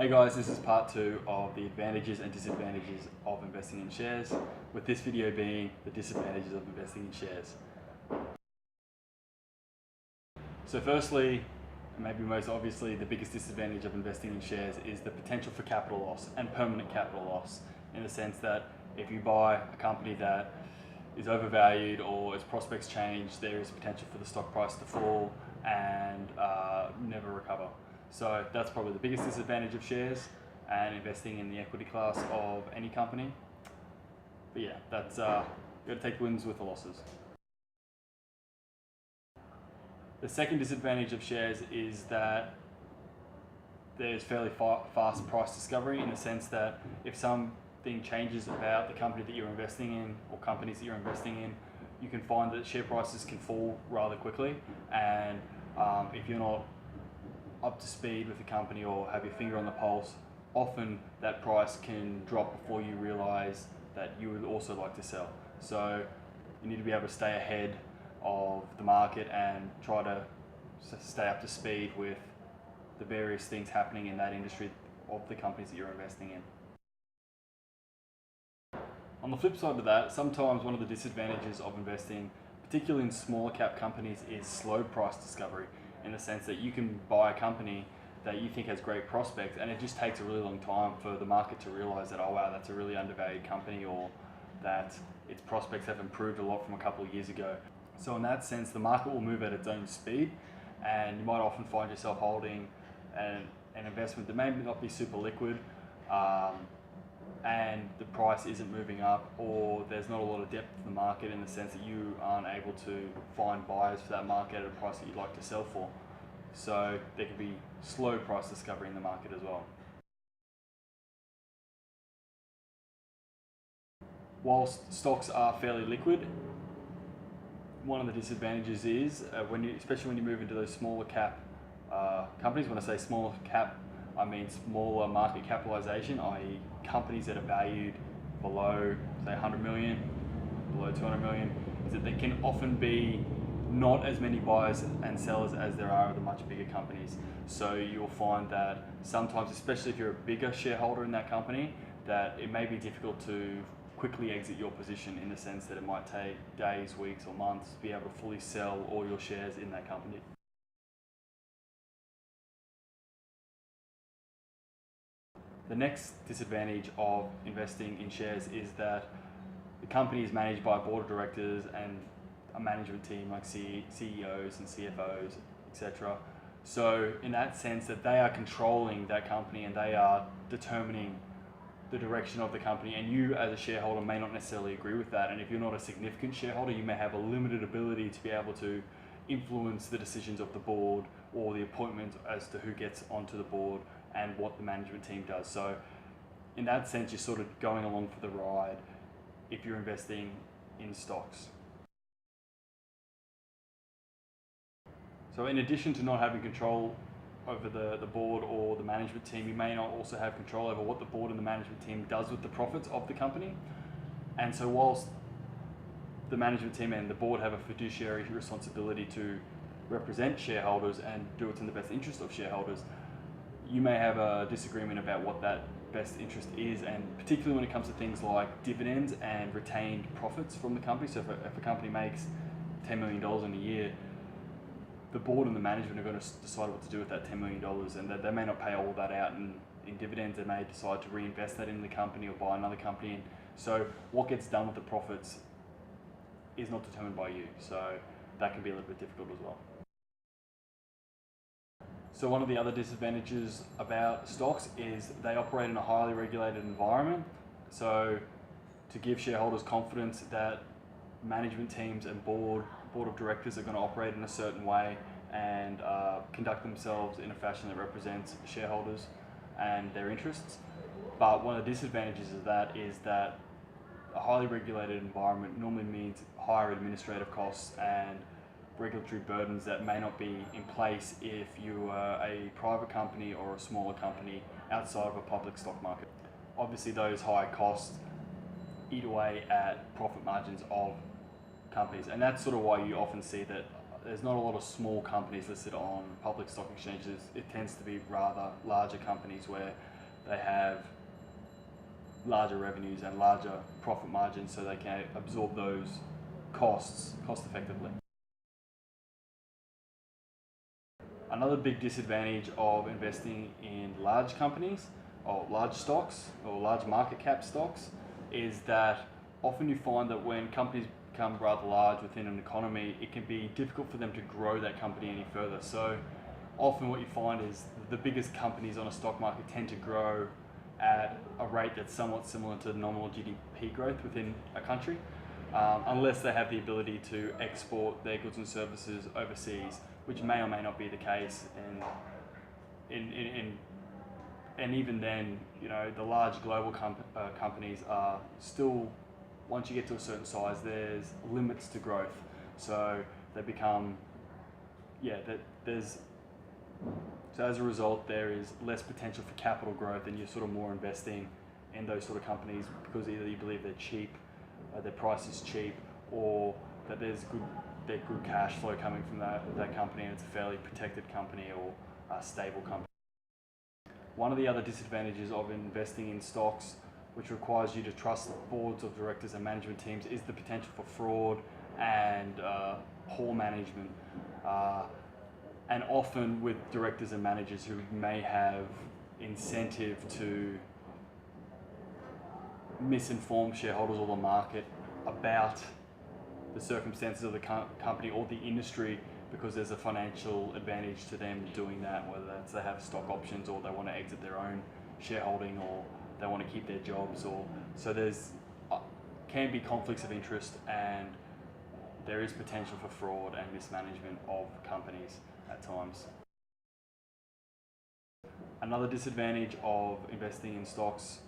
Hey guys, this is part 2 of the advantages and disadvantages of investing in shares, with this video being the disadvantages of investing in shares. So firstly, and maybe most obviously, the biggest disadvantage of investing in shares is the potential for capital loss and permanent capital loss, in the sense that if you buy a company that is overvalued or its prospects change, there is potential for the stock price to fall and never recover. So that's probably the biggest disadvantage of shares and investing in the equity class of any company. But yeah, that's you got to take the wins with the losses. The second disadvantage of shares is that there's fairly fast price discovery, in the sense that if something changes about the company that you're investing in or companies that you're investing in, you can find that share prices can fall rather quickly, and if you're not up to speed with the company or have your finger on the pulse, often that price can drop before you realize that you would also like to sell. So you need to be able to stay ahead of the market and try to stay up to speed with the various things happening in that industry of the companies that you're investing in. On the flip side of that, sometimes one of the disadvantages of investing, particularly in smaller cap companies, is slow price discovery, in the sense that you can buy a company that you think has great prospects, and it just takes a really long time for the market to realize that, oh wow, that's a really undervalued company, or that its prospects have improved a lot from a couple of years ago. So in that sense, the market will move at its own speed, and you might often find yourself holding an investment that may not be super liquid, and the price isn't moving up, or there's not a lot of depth in the market, in the sense that you aren't able to find buyers for that market at a price that you'd like to sell for. So there could be slow price discovery in the market as well. Whilst stocks are fairly liquid, one of the disadvantages is especially when you move into those smaller cap companies. When I say smaller cap, I mean smaller market capitalization, i.e. companies that are valued below, say, 100 million, below 200 million, is that there can often be not as many buyers and sellers as there are of the much bigger companies. So you'll find that sometimes, especially if you're a bigger shareholder in that company, that it may be difficult to quickly exit your position, in the sense that it might take days, weeks or months to be able to fully sell all your shares in that company. The next disadvantage of investing in shares is that the company is managed by a board of directors and a management team like CEOs and CFOs, etc. So in that sense, that they are controlling that company and they are determining the direction of the company, and you as a shareholder may not necessarily agree with that. And if you're not a significant shareholder, you may have a limited ability to be able to influence the decisions of the board or the appointment as to who gets onto the board and what the management team does. So in that sense, you're sort of going along for the ride if you're investing in stocks. So in addition to not having control over the board or the management team, you may not also have control over what the board and the management team does with the profits of the company. And so whilst the management team and the board have a fiduciary responsibility to represent shareholders and do what's in the best interest of shareholders, you may have a disagreement about what that best interest is, and particularly when it comes to things like dividends and retained profits from the company. So if a company makes $10 million in a year, the board and the management are going to decide what to do with that $10 million, and they may not pay all of that out in dividends. They may decide to reinvest that in the company or buy another company. And so what gets done with the profits is not determined by you. So that can be a little bit difficult as well. So one of the other disadvantages about stocks is they operate in a highly regulated environment. So to give shareholders confidence that management teams and board of directors are going to operate in a certain way and conduct themselves in a fashion that represents shareholders and their interests. But one of the disadvantages of that is that a highly regulated environment normally means higher administrative costs and regulatory burdens that may not be in place if you are a private company or a smaller company outside of a public stock market. Obviously, those high costs eat away at profit margins of companies, and that's sort of why you often see that there's not a lot of small companies listed on public stock exchanges. It tends to be rather larger companies where they have larger revenues and larger profit margins, so they can absorb those costs cost effectively. Another big disadvantage of investing in large companies or large stocks or large market cap stocks is that often you find that when companies become rather large within an economy, it can be difficult for them to grow that company any further. So often what you find is the biggest companies on a stock market tend to grow at a rate that's somewhat similar to nominal GDP growth within a country, unless they have the ability to export their goods and services overseas, which may or may not be the case. And even then, you know, the large global companies are still, once you get to a certain size, there's limits to growth. So they become, so as a result, there is less potential for capital growth, and you're sort of more investing in those sort of companies because either you believe they're cheap, their price is cheap, or that there's good cash flow coming from that company, and it's a fairly protected company or a stable company. One of the other disadvantages of investing in stocks, which requires you to trust boards of directors and management teams, is the potential for fraud and poor management. And often with directors and managers who may have incentive to misinform shareholders or the market about the circumstances of the company or the industry, because there's a financial advantage to them doing that, whether that's they have stock options or they want to exit their own shareholding or they want to keep their jobs, or so there's can be conflicts of interest, and there is potential for fraud and mismanagement of companies at times. Another disadvantage of investing in stocks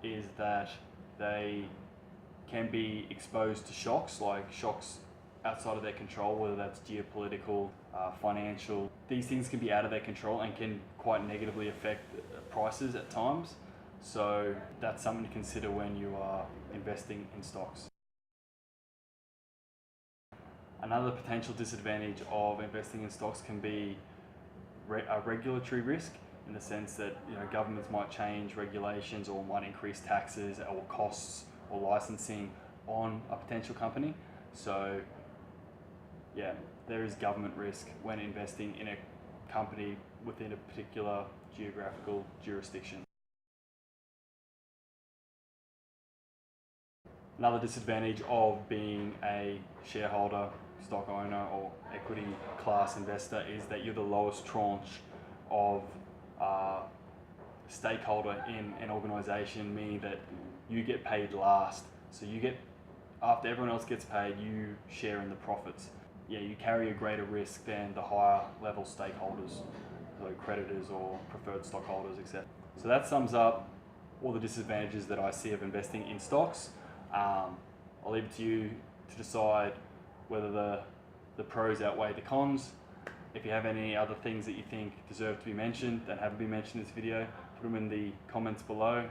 is that they can be exposed to shocks, like shocks outside of their control, whether that's geopolitical, financial. These things can be out of their control and can quite negatively affect prices at times. So that's something to consider when you are investing in stocks. Another potential disadvantage of investing in stocks can be a regulatory risk, in the sense that, you know, governments might change regulations or might increase taxes or costs or licensing on a potential company. So yeah, there is government risk when investing in a company within a particular geographical jurisdiction. Another disadvantage of being a shareholder, stock owner, or equity class investor is that you're the lowest tranche of stakeholder in an organization, meaning that you get paid last. So you get, after everyone else gets paid, you share in the profits. Yeah, you carry a greater risk than the higher level stakeholders, so creditors or preferred stockholders, etc. So that sums up all the disadvantages that I see of investing in stocks. I'll leave it to you to decide whether the pros outweigh the cons. If you have any other things that you think deserve to be mentioned that haven't been mentioned in this video, put them in the comments below.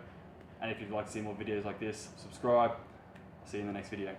And if you'd like to see more videos like this, subscribe. I'll see you in the next video.